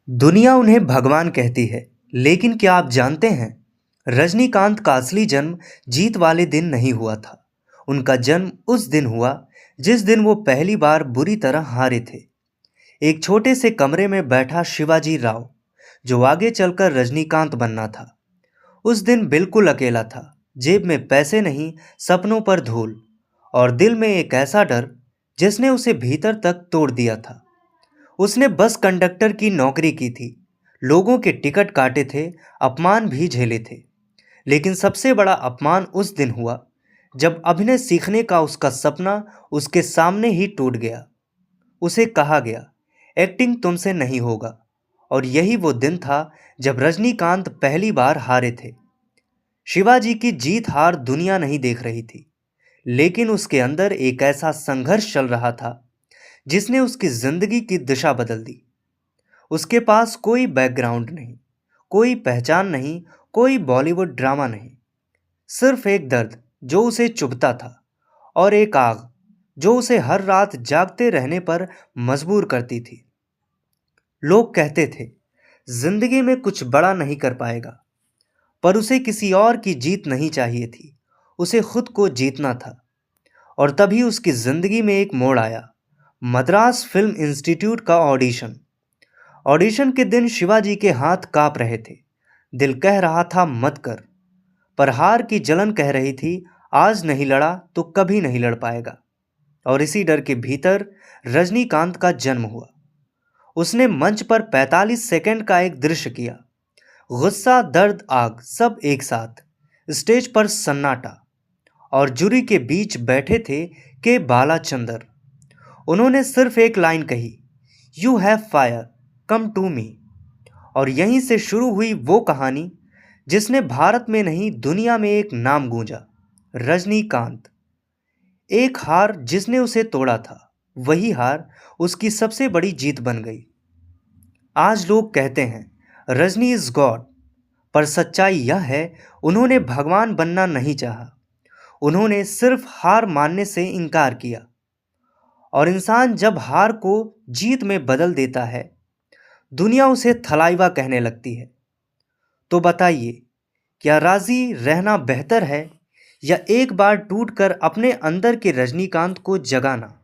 दुनिया उन्हें भगवान कहती है, लेकिन क्या आप जानते हैं? रजनीकांत का असली जन्म जीत वाले दिन नहीं हुआ था। उनका जन्म उस दिन हुआ जिस दिन वो पहली बार बुरी तरह हारे थे। एक छोटे से कमरे में बैठा शिवाजी राव, जो आगे चलकर रजनीकांत बनना था, उस दिन बिल्कुल अकेला था। जेब में पैसे नहीं, सपनों पर धूल, और दिल में एक ऐसा डर जिसने उसे भीतर तक तोड़ दिया था। उसने बस कंडक्टर की नौकरी की थी, लोगों के टिकट काटे थे, अपमान भी झेले थे। लेकिन सबसे बड़ा अपमान उस दिन हुआ जब अभिनय सीखने का उसका सपना उसके सामने ही टूट गया। उसे कहा गया, एक्टिंग तुमसे नहीं होगा। और यही वो दिन था जब रजनीकांत पहली बार हारे थे। शिवाजी की जीत हार दुनिया नहीं देख रही थी, लेकिन उसके अंदर एक ऐसा संघर्ष चल रहा था जिसने उसकी जिंदगी की दिशा बदल दी। उसके पास कोई बैकग्राउंड नहीं, कोई पहचान नहीं, कोई बॉलीवुड ड्रामा नहीं। सिर्फ एक दर्द जो उसे चुभता था, और एक आग जो उसे हर रात जागते रहने पर मजबूर करती थी। लोग कहते थे, जिंदगी में कुछ बड़ा नहीं कर पाएगा, पर उसे किसी और की जीत नहीं चाहिए थी, उसे खुद को जीतना था। और तभी उसकी जिंदगी में एक मोड़ आया, मद्रास फिल्म इंस्टीट्यूट का ऑडिशन। ऑडिशन के दिन शिवाजी के हाथ कांप रहे थे, दिल कह रहा था मत कर, पर हार की जलन कह रही थी आज नहीं लड़ा तो कभी नहीं लड़ पाएगा। और इसी डर के भीतर रजनीकांत का जन्म हुआ। उसने मंच पर 45 सेकंड का एक दृश्य किया, गुस्सा, दर्द, आग सब एक साथ। स्टेज पर सन्नाटा, और जूरी के बीच बैठे थे के बालाचंदर। उन्होंने सिर्फ एक लाइन कही, you have fire, come to me. और यहीं से शुरू हुई वो कहानी जिसने भारत में नहीं दुनिया में एक नाम गूंजा, रजनीकांत। एक हार जिसने उसे तोड़ा था, वही हार उसकी सबसे बड़ी जीत बन गई। आज लोग कहते हैं रजनी इज गॉड, पर सच्चाई यह है, उन्होंने भगवान बनना नहीं चाहा। उन्होंने सिर्फ हार मानने से इनकार किया। और इंसान जब हार को जीत में बदल देता है, दुनिया उसे थलाइवा कहने लगती है। तो बताइए, क्या राजी रहना बेहतर है, या एक बार टूटकर अपने अंदर के रजनीकांत को जगाना?